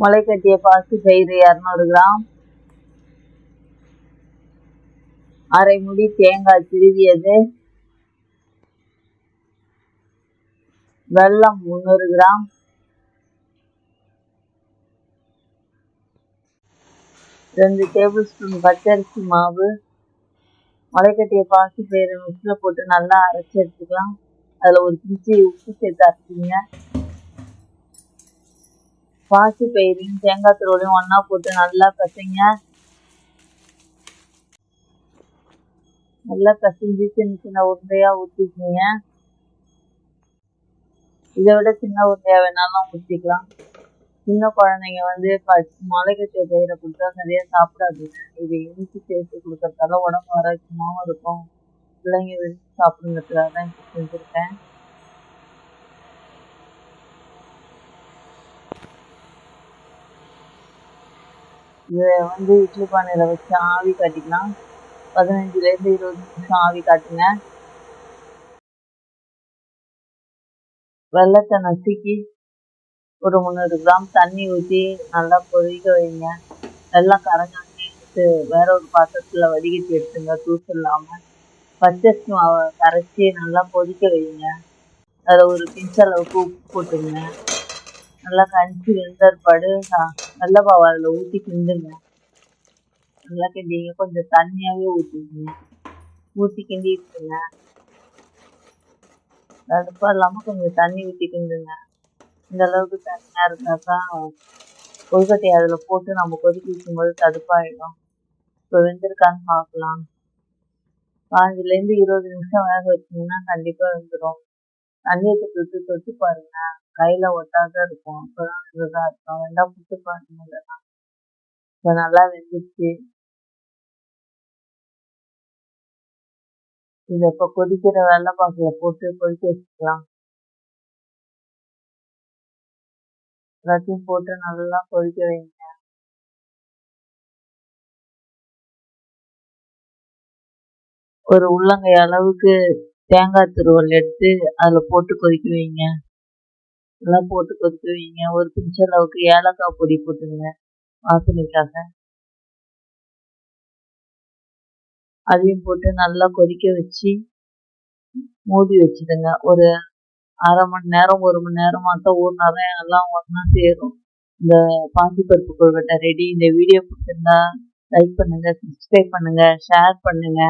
முளைக்கட்டிய பாசி பயிறு 200 கிராம், அரை முடி தேங்காய் திருவியது, வெல்லம் 300 கிராம், ரெண்டு டேபிள் ஸ்பூன் பச்சரிசி மாவு, முளைக்கட்டிய பாசி பயிறு மிக்ஸில் போட்டு நல்லா அரைச்சி எடுத்துக்கலாம். அதில் ஒரு பிஞ்சி உப்பு சேர்த்து அரைச்சிங்க. பாசி பயிரையும் தேங்காய் துருவலையும் ஒன்றா போட்டு நல்லா பிசைங்க. நல்லா பிசைஞ்சு சின்ன சின்ன உருண்டையாக ஊற்றிக்கிங்க. இதை விட சின்ன உருண்டையாக வேணாலும் ஊற்றிக்கலாம். சின்ன குழந்தைங்க முளைக்கட்டிய பயிரை கொடுத்தா சரியாக சாப்பிடாது. இது இனிப்பு சேர்த்து கொடுக்கறதால உடம்பு ஆரோக்கியமாகவும் இருக்கும். பிள்ளைங்க விரும்பி சாப்பிடுங்கிறதுக்காக தான் இப்போ செஞ்சுருக்கேன். இதை இட்லி பானையில் வச்சு ஆவி காட்டிக்கலாம். 15லேருந்து 20 நிமிஷம் ஆவி காட்டுங்க. வெள்ளத்தை நசுக்கி ஒரு 300 கிராம் தண்ணி ஊற்றி நல்லா கொதிக்க வைங்க. வெள்ளம் கரைஞ்சாங்க எடுத்து வேற ஒரு பாத்திரத்தில் வடிகட்டி எடுத்துங்க, தூசு இல்லாமல். பச்சரிசி மாவை கரைச்சி நல்லா கொதிக்க வைங்க. அதில் ஒரு பிஞ்ச் அளவுக்கு உப்பு போட்டுங்க. நல்லா கஞ்சி வெந்தற்பாடு வெள்ளை பாவை அதில் ஊற்றி கிண்டுங்க. நல்லா கிண்டிங்க. கொஞ்சம் தண்ணியாகவே ஊற்றிக்குங்க. ஊற்றி கிண்டிட்டுங்க. அடுப்பா இல்லாமல் கொஞ்சம் தண்ணி ஊற்றி கிண்டுங்க. இந்த அளவுக்கு தண்ணியாக இருந்தாக்கா கொழுக்கட்டையை அதில் போட்டு நம்ம கொதிக்க வைக்கும்போது தடுப்பாயிடும். இப்போ வெந்திருக்கான்னு பார்க்கலாம். 15லேருந்து 20 நிமிஷம் வேக வச்சிங்கன்னா கண்டிப்பாக வெந்துடும். தண்ணியை தொட்டு பாருங்க, கையில் ஒட்டாத இருக்கும். அப்போதான் வெந்ததாக இருக்கும். வேண்டாம் புட்டு பாருங்க. இதெல்லாம் இப்போ நல்லா வெந்துச்சு. இதை இப்போ கொதிக்கிற வெள்ளைப்பாக்கில் போட்டு கொதிக்க வச்சுக்கலாம். எல்லாத்தையும் போட்டு நல்லா கொதிக்க வைங்க. ஒரு உள்ளங்கை அளவுக்கு தேங்காய் துருவல் எடுத்து அதில் போட்டு கொதிக்க வைங்க. எல்லாம் போட்டு கொதிக்க வைங்க. ஒரு பிஞ்ச் அளவுக்கு ஏலக்காய் பொடி போட்டுங்க வாசனைக்காக. அதையும் போட்டு நல்லா கொதிக்க வச்சு மூடி வச்சுடுங்க. ஒரு அரை மணி நேரம் 1 மணி நேரம் மட்டும் ஊறினாதான் எல்லாம் ஒன்றா சேரும். இந்த பாசிப்பருப்பு கொழுக்கட்டை ரெடி. இந்த வீடியோ பிடிச்சிருந்தா லைக் பண்ணுங்க, சப்ஸ்கிரைப் பண்ணுங்க, ஷேர் பண்ணுங்க.